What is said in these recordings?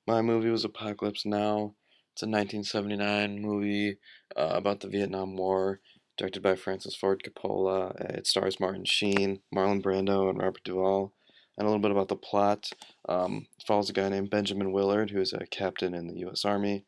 My movie was Apocalypse Now. It's a 1979 movie about the Vietnam War, directed by Francis Ford Coppola. It stars Martin Sheen, Marlon Brando, and Robert Duvall. And a little bit about the plot. It follows a guy named Benjamin Willard, who is a captain in the U.S. Army,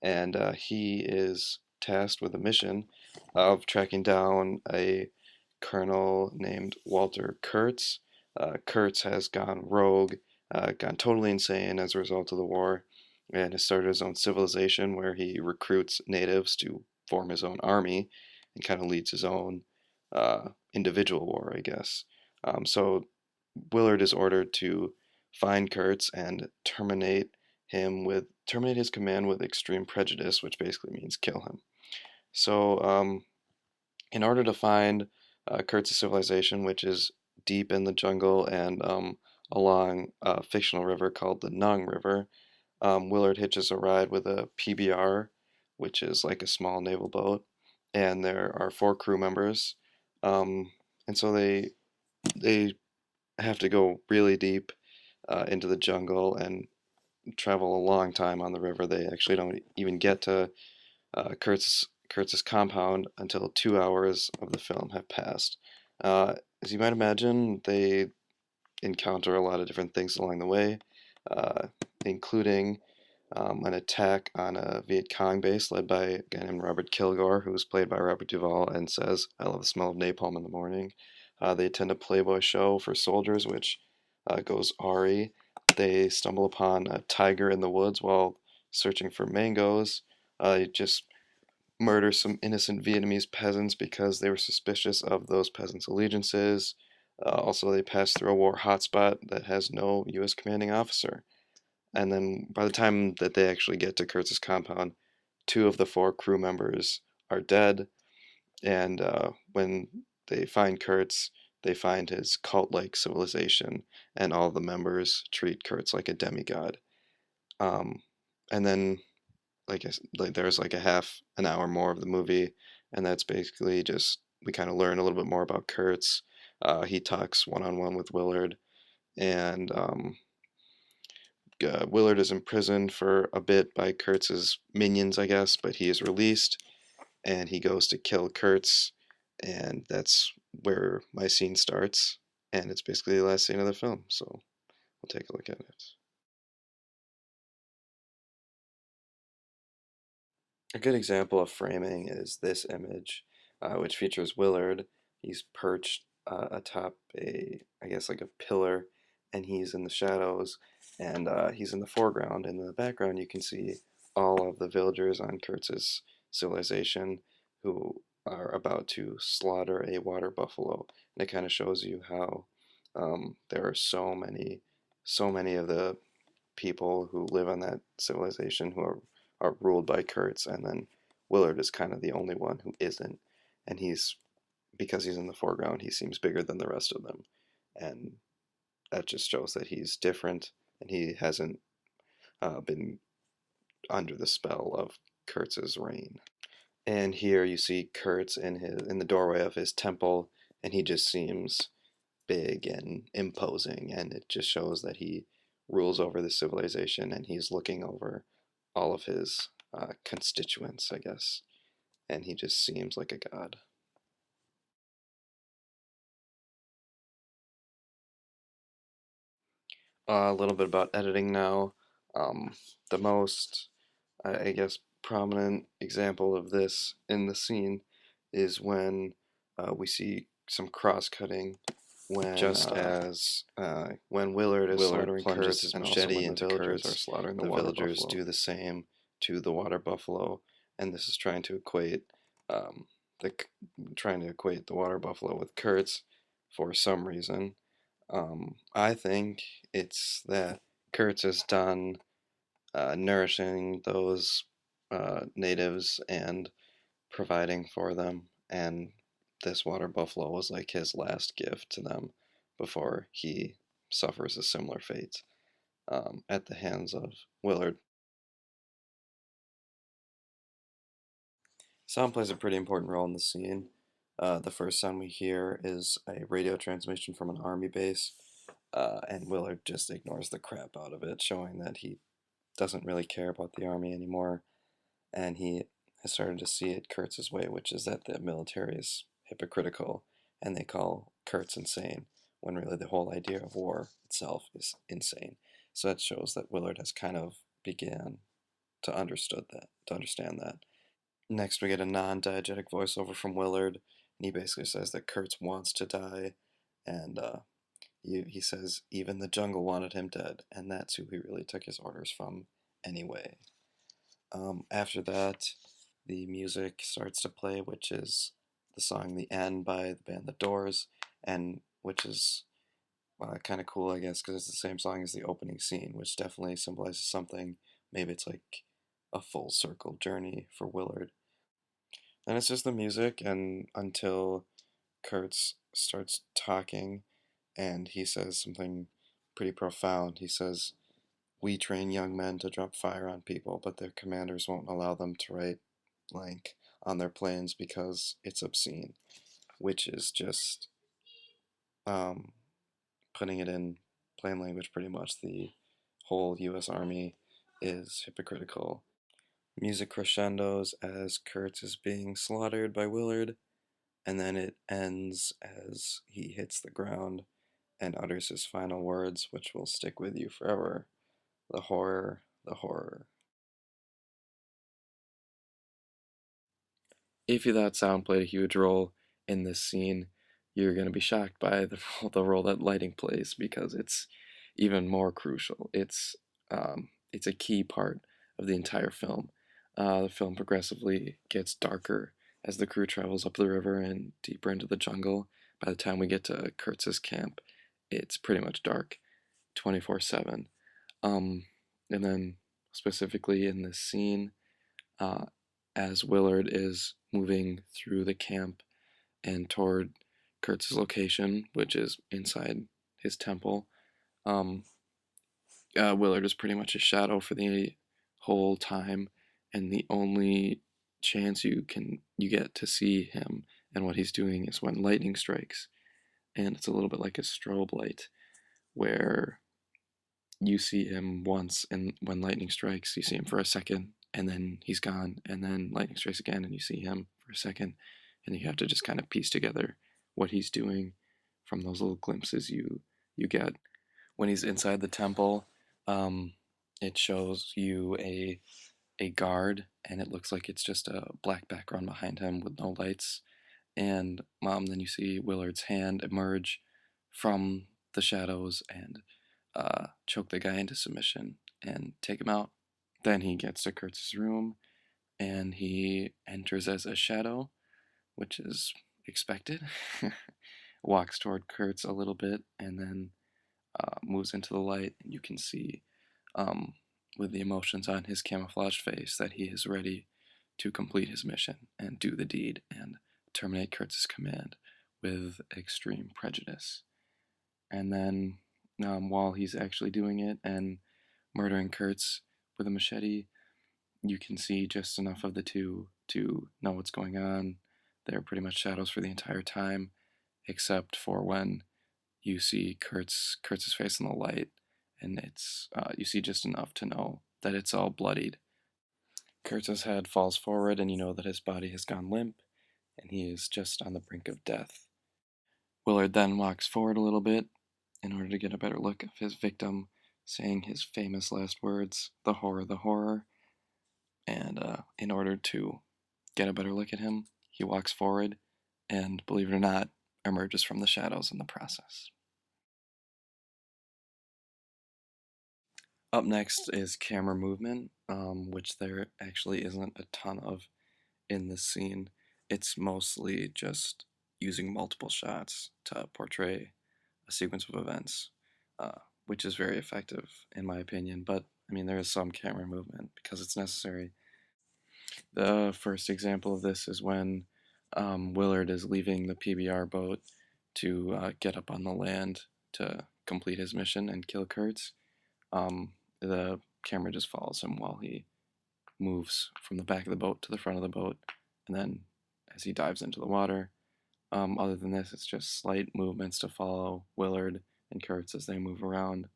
and he is tasked with a mission of tracking down a colonel named Walter Kurtz. Kurtz has gone rogue, gone totally insane as a result of the war, and has started his own civilization where he recruits natives to form his own army and kind of leads his own individual war, I guess. So Willard is ordered to find Kurtz and terminate his command with extreme prejudice, which basically means kill him. So, in order to find Kurtz's civilization, which is deep in the jungle and along a fictional river called the Nung River, Willard hitches a ride with a PBR, which is like a small naval boat, and there are four crew members, um, and so they have to go really deep into the jungle and travel a long time on the river. They actually don't even get to Kurtz's compound until 2 hours of the film have passed. As you might imagine, they encounter a lot of different things along the way, uh, including an attack on a Viet Cong base led by a guy named Robert Kilgore, who was played by Robert Duvall and says, "I love the smell of napalm in the morning." They attend a Playboy show for soldiers, which goes awry. They stumble upon a tiger in the woods while searching for mangoes. Just murder some innocent Vietnamese peasants because they were suspicious of those peasants' allegiances. Also, they pass through a war hotspot that has no U.S. commanding officer. And then by the time that they actually get to Kurtz's compound, two of the four crew members are dead. And when they find Kurtz, they find his cult like civilization, and all the members treat Kurtz like a demigod. Um, and then like there's like a half an hour more of the movie, and that's basically just we kind of learn a little bit more about Kurtz. He talks one on one with Willard, and Willard is imprisoned for a bit by Kurtz's minions, I guess, but he is released, and he goes to kill Kurtz, and that's where my scene starts, and it's basically the last scene of the film. So we'll take a look at it. A good example of framing is this image, which features Willard. He's perched atop I guess, like a pillar, and he's in the shadows, and he's in the foreground. And in the background, you can see all of the villagers on Kurtz's civilization who are about to slaughter a water buffalo. And it kind of shows you how there are so many of the people who live on that civilization who are ruled by Kurtz, and then Willard is kind of the only one who isn't, and he's because he's in the foreground, he seems bigger than the rest of them, and that just shows that he's different, and he hasn't been under the spell of Kurtz's reign. And here you see Kurtz in the doorway of his temple, and he just seems big and imposing, and it just shows that he rules over the civilization and he's looking over all of his constituents, I guess, and he just seems like a god. A little bit about editing now. The most, I guess, prominent example of this in the scene is when we see some cross-cutting just as when Willard is Willard slaughtering plunges Kurtz, his and also machete when the into villagers are Kurtz. slaughtering The the water villagers buffalo. do the same to the water buffalo, And this is um, trying to equate the water buffalo with Kurtz for some reason. I think it's that Kurtz has done nourishing those natives and providing for them, and this water buffalo was like his last gift to them before he suffers a similar fate at the hands of Willard. Sound plays a pretty important role in the scene. The first sound we hear is a radio transmission from an army base, and Willard just ignores the crap out of it, showing that he doesn't really care about the army anymore, and he has started to see it Kurtz's way, which is that the military is hypocritical and they call Kurtz insane, when really the whole idea of war itself is insane. So that shows that Willard has kind of began to understand that. Next, we get a non-diegetic voiceover from Willard, and he basically says that Kurtz wants to die, and he says even the jungle wanted him dead, and that's who he really took his orders from anyway. After that, the music starts to play, which is the song "The End" by the band The Doors, and which is kind of cool, I guess, because it's the same song as the opening scene, which definitely symbolizes something. Maybe it's like a full circle journey for Willard. And it's just the music, and until Kurtz starts talking, and he says something pretty profound. He says, "We train young men to drop fire on people, but their commanders won't allow them to write blank on their planes because it's obscene," which is just um, putting it in plain language pretty much. The whole U.S. Army is hypocritical. Music crescendos as Kurtz is being slaughtered by Willard, and then it ends as he hits the ground and utters his final words, which will stick with you forever. The horror, the horror. If you thought sound played a huge role in this scene, you're going to be shocked by the role that lighting plays because it's even more crucial. It's a key part of the entire film. The film progressively gets darker as the crew travels up the river and deeper into the jungle. By the time we get to Kurtz's camp, it's pretty much dark 24/7. Um, and then, specifically in this scene, uh, as Willard is moving through the camp and toward Kurtz's location, which is inside his temple, um, Willard is pretty much a shadow for the whole time, and the only chance you get to see him and what he's doing is when lightning strikes, and it's a little bit like a strobe light, where you see him once, and when lightning strikes, you see him for a second, and then he's gone, and then lightning strikes again, and you see him for a second, and you have to just kind of piece together what he's doing from those little glimpses you get. When he's inside the temple, um, it shows you a guard, and it looks like it's just a black background behind him with no lights, and then you see Willard's hand emerge from the shadows and choke the guy into submission and take him out. Then he gets to Kurtz's room and he enters as a shadow, which is expected. Walks toward Kurtz a little bit and then moves into the light, and you can see um, with the emotions on his camouflaged face that he is ready to complete his mission and do the deed and terminate Kurtz's command with extreme prejudice. And then, while he's actually doing it and murdering Kurtz with a machete, you can see just enough of the two to know what's going on. They're pretty much shadows for the entire time, except for when you see Kurtz's face in the light, and it's you see just enough to know that it's all bloodied. Kurtz's head falls forward, and you know that his body has gone limp, and he is just on the brink of death. Willard then walks forward a little bit in order to get a better look of his victim, saying his famous last words, "The horror, the horror." And in order to get a better look at him, he walks forward and, believe it or not, emerges from the shadows in the process. Up next is camera movement, which there actually isn't a ton of in this scene. It's mostly just using multiple shots to portray a sequence of events, which is very effective in my opinion. But I mean, there is some camera movement because it's necessary. The first example of this is when Willard is leaving the PBR boat to get up on the land to complete his mission and kill Kurtz. The camera just follows him while he moves from the back of the boat to the front of the boat, and then as he dives into the water. Other than this, it's just slight movements to follow Willard and Kurtz as they move around.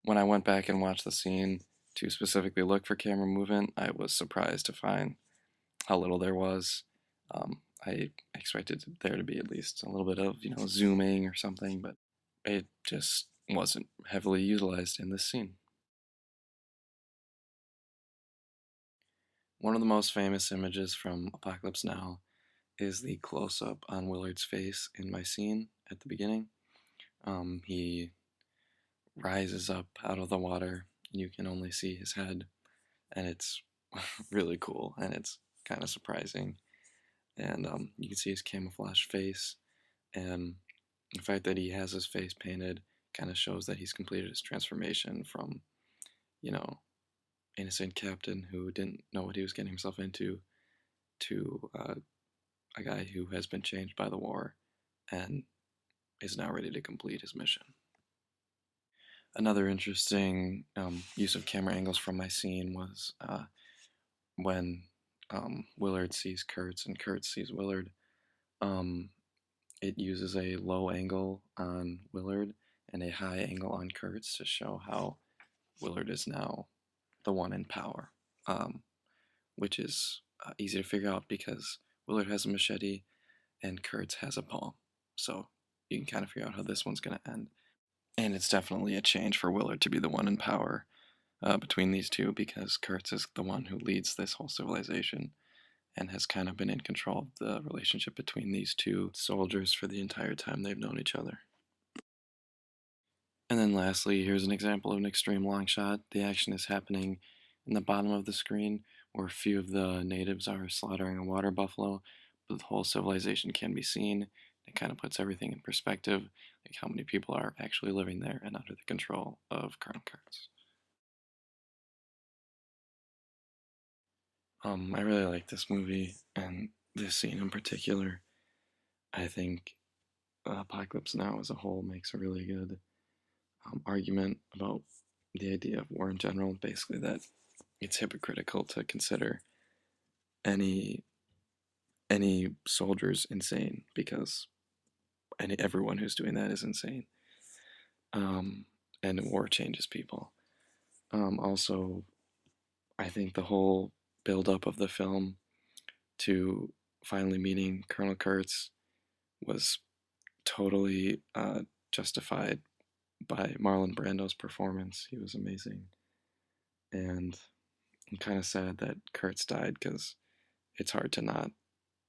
When I went back and watched the scene, to specifically look for camera movement, I was surprised to find how little there was. I expected there to be at least a little bit of, zooming or something, but it just wasn't heavily utilized in this scene. One of the most famous images from Apocalypse Now is the close up on Willard's face in my scene at the beginning. He rises up out of the water. You can only see his head, and it's really cool and it's kind of surprising. And you can see his camouflage face, and the fact that he has his face painted kind of shows that he's completed his transformation from, you know, innocent captain who didn't know what he was getting himself into to a guy who has been changed by the war and is now ready to complete his mission. Another interesting use of camera angles from my scene was when Willard sees Kurtz and Kurtz sees Willard. Um, it uses a low angle on Willard and a high angle on Kurtz to show how Willard is now the one in power, which is easy to figure out because Willard has a machete and Kurtz has a palm. So you can kind of figure out how this one's going to end. And it's definitely a change for Willard to be the one in power between these two because Kurtz is the one who leads this whole civilization and has kind of been in control of the relationship between these two soldiers for the entire time they've known each other. And then lastly, here's an example of an extreme long shot. The action is happening in the bottom of the screen where a few of the natives are slaughtering a water buffalo, but the whole civilization can be seen. It kind of puts everything in perspective, like how many people are actually living there and under the control of Colonel Kurtz. I really like this movie and this scene in particular. I think Apocalypse Now as a whole makes a really good argument about the idea of war in general. Basically, that it's hypocritical to consider any soldiers insane because everyone who's doing that is insane. Um, and war changes people. Also, I think the whole build up of the film to finally meeting Colonel Kurtz was totally justified by Marlon Brando's performance. He was amazing. And I'm kind of sad that Kurtz died because it's hard to not,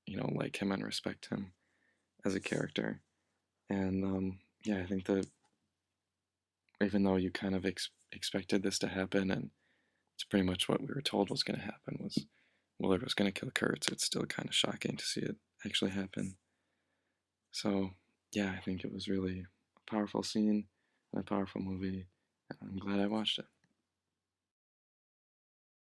like him and respect him as a character. And yeah, I think that even though you kind of expected this to happen, and it's pretty much what we were told was going to happen, was Willard was going to kill Kurtz, it's still kind of shocking to see it actually happen. So yeah, I think it was really a powerful scene and a powerful movie, and I'm glad I watched it.